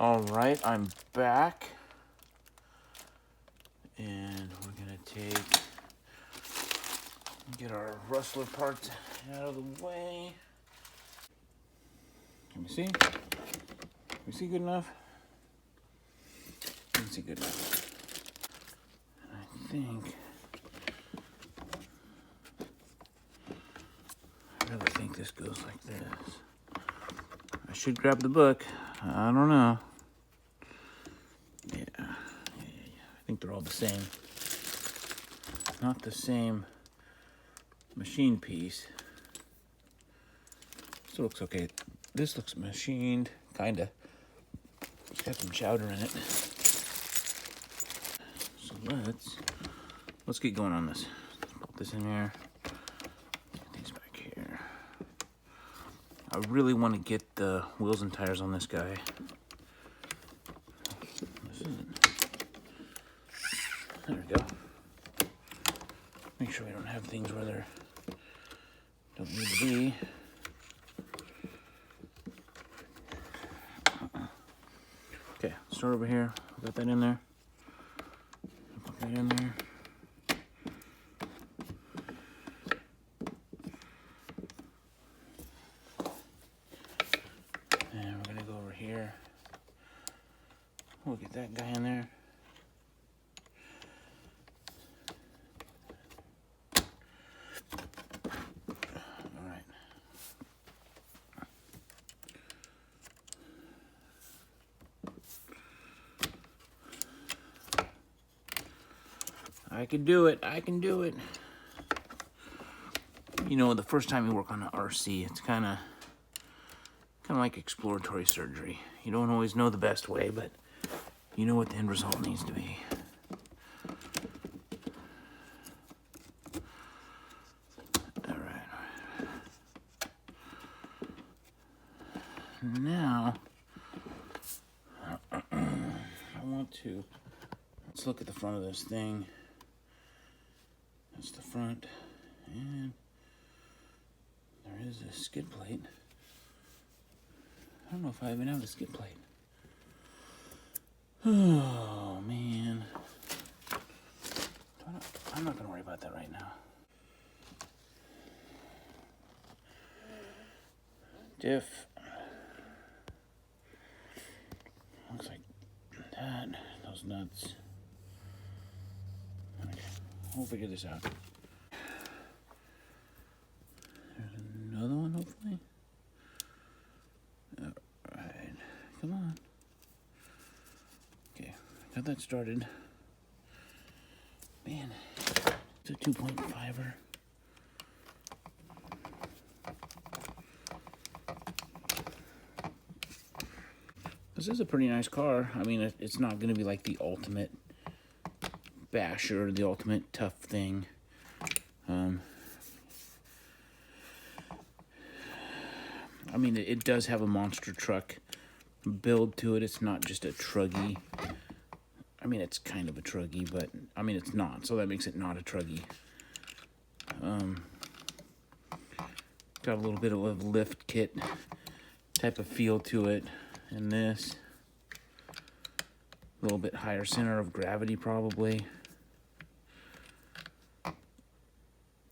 All right, I'm back. And we're gonna get our rustler parts out of the way. Can we see? Can we see good enough? Can we see good enough? I really think this goes like this. I should grab the book. I don't know. Yeah. I think they're all the same. Not the same machine piece. This looks okay. This looks machined, kinda. It's got some chowder in it. So let's get going on this. Let's put this in here. Get these back here. I really want to get the wheels and tires on this guy. This isn't. There we go. Make sure we don't have things where they don't need to be. Okay, start over here. Got that in there. Put that in there. And we're gonna go over here. We'll get that guy in there. All right. I can do it. I can do it. You know, the first time you work on an RC, it's kind of like exploratory surgery. You don't always know the best way, but you know what the end result needs to be. All right. Now, I want to, let's look at the front of this thing. That's the front, and there is a skid plate. I don't know if I even have a skid plate. Oh, man. I'm not going to worry about that right now. Diff. Looks like that. Those nuts. Okay, we'll figure this out. There's another one, hopefully. Alright, come on. Okay, got that started. Man, it's a 2.5er. This is a pretty nice car. I mean, it's not going to be like the ultimate basher, the ultimate tough thing. I mean, it does have a monster truck build to it. It's not just a truggy. I mean, it's kind of a truggy, but I mean, it's not. So that makes it not a truggy. Got a little bit of a lift kit type of feel to it. And this, a little bit higher center of gravity, probably.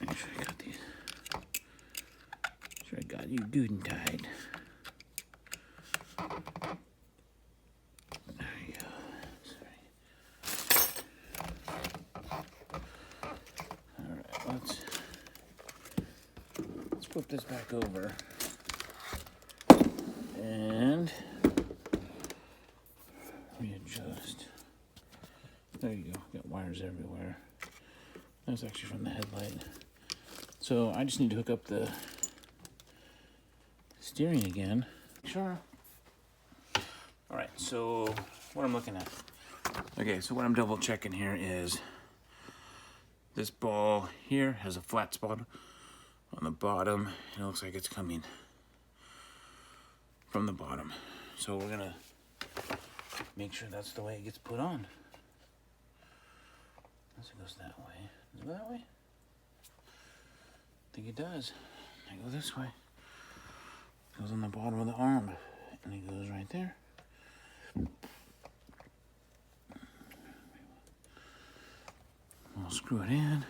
Make sure I got these. Make sure I got you good and tight. There you go. Sorry. All right, let's flip this back over. And readjust. There you go. Got wires everywhere. That's actually from the headlight. So I just need to hook up the steering again. Sure. All right, so what I'm looking at. Okay, so what I'm double checking here is this ball here has a flat spot on the bottom. It looks like it's coming from the bottom. So we're gonna make sure that's the way it gets put on. Unless it goes that way. Does it go that way? I think it does. I go this way. It goes on the bottom of the arm. And it goes right there. We'll screw it in.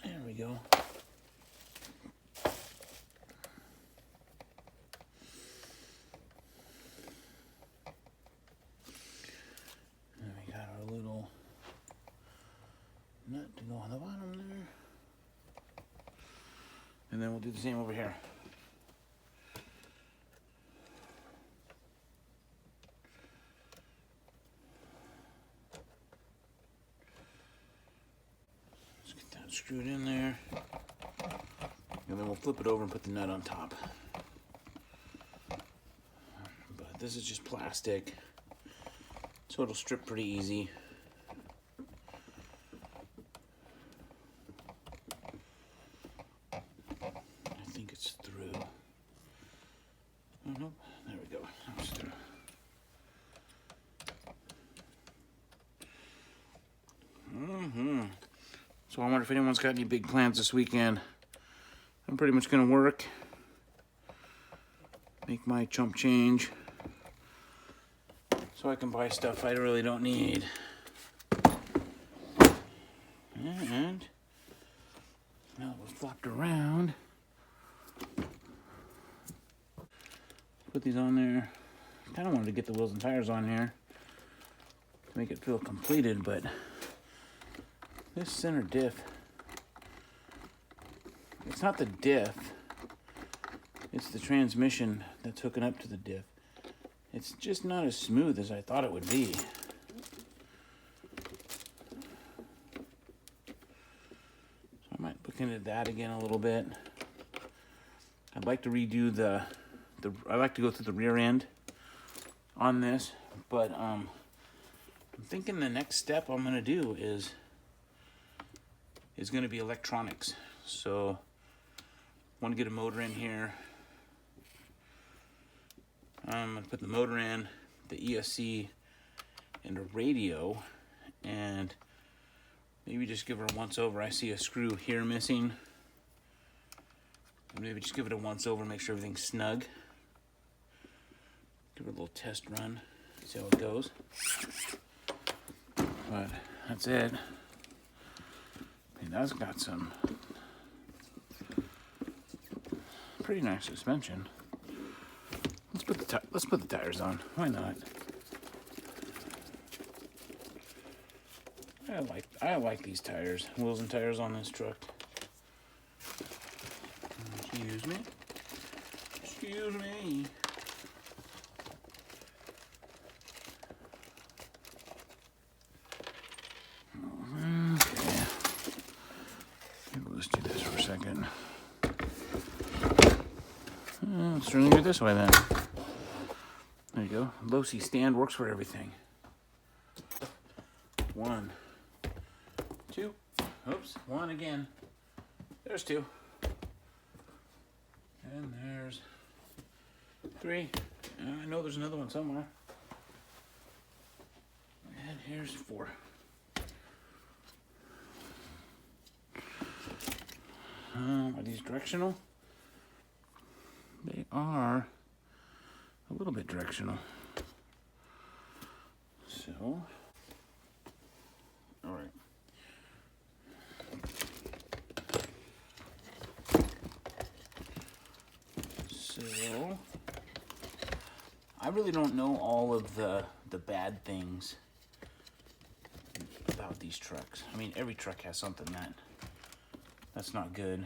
There we go. And we got our little nut to go on the bottom there. And then we'll do the same over here. Let's get that screwed in there. And then we'll flip it over and put the nut on top. But this is just plastic, so it'll strip pretty easy. I think it's through. Oh, nope. There we go. That was through. So I wonder if anyone's got any big plans this weekend. I'm pretty much gonna work, make my chump change, so I can buy stuff I really don't need. And now that we've flopped around, put these on there. I kind of wanted to get the wheels and tires on here to make it feel completed, but this center diff, it's not the diff, it's the transmission that's hooking up to the diff. It's just not as smooth as I thought it would be. So I might look into that again a little bit. I'd like to redo I like to go through the rear end on this, but I'm thinking the next step I'm gonna do is going to be electronics. So I want to get a motor in here. I'm going to put the motor in, the ESC, and a radio, and maybe just give her a once over. I see a screw here missing. Maybe just give it a once over, make sure everything's snug. Give it a little test run, see how it goes. But that's it. I mean, that's got some pretty nice suspension. Let's put the tires on. Why not? I like these tires, wheels and tires on this truck. Excuse me. Excuse me. Let's do this for a second. Let's turn it this way then. There you go. Low C stand works for everything. 1, 2. Oops, 1 again. There's 2. And there's 3. I know there's another one somewhere. And here's 4. Are these directional? They are a little bit directional. So, all right. So, I really don't know all of the bad things about these trucks. I mean, every truck has something that's not good.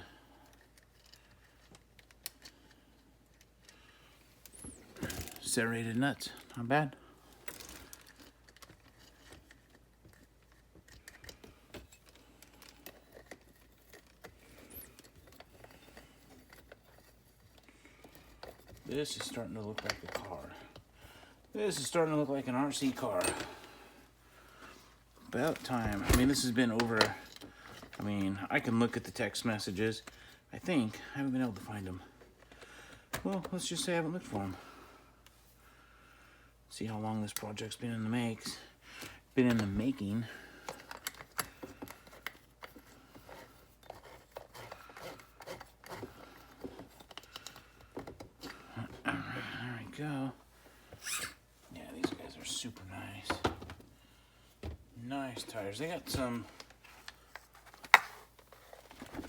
Serrated nuts, not bad. This is starting to look like a car. This is starting to look like an RC car. About time. I mean, this has been over. I mean, I can look at the text messages. I think I haven't been able to find them. Well, let's just say I haven't looked for them. See how long this project's been in the making. There we go. Yeah, these guys are super nice. Nice tires. They got some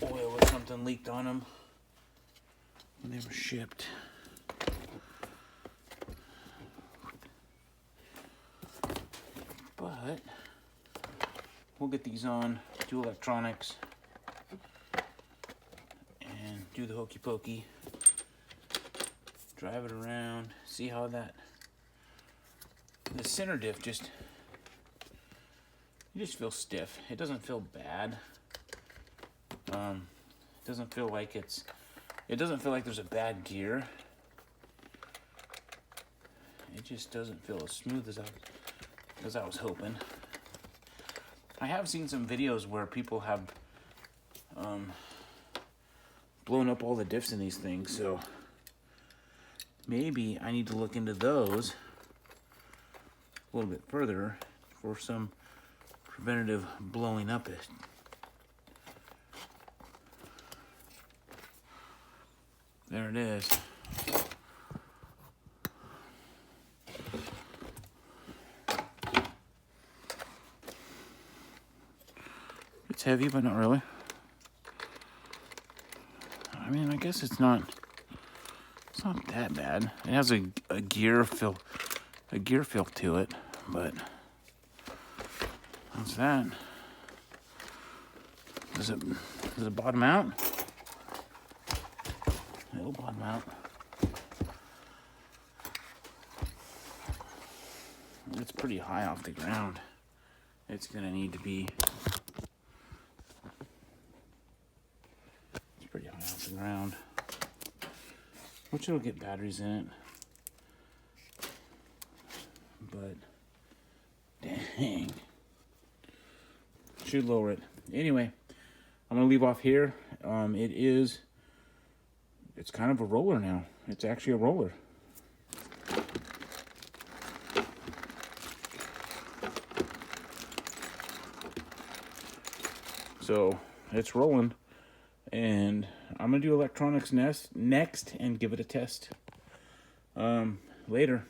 oil or something leaked on them when they were shipped. But we'll get these on, do electronics, and do the hokey pokey. Drive it around, see how the center diff just feels stiff. It doesn't feel bad. It doesn't feel like there's a bad gear. It just doesn't feel as smooth as I was hoping. I have seen some videos where people have blown up all the diffs in these things, so maybe I need to look into those a little bit further for some preventative blowing up it. There it is. It's heavy, but not really. I mean, I guess it's not that bad. It has a gear feel to it, but what's that? Does it bottom out? It'll bottom out. It's pretty high off the ground. It's gonna need to be. It's pretty high off the ground. Which it'll get batteries in it. But dang. Should lower it. Anyway, I'm gonna leave off here. It's kind of a roller now. It's actually a roller. So it's rolling, and I'm gonna do electronics next and give it a test later.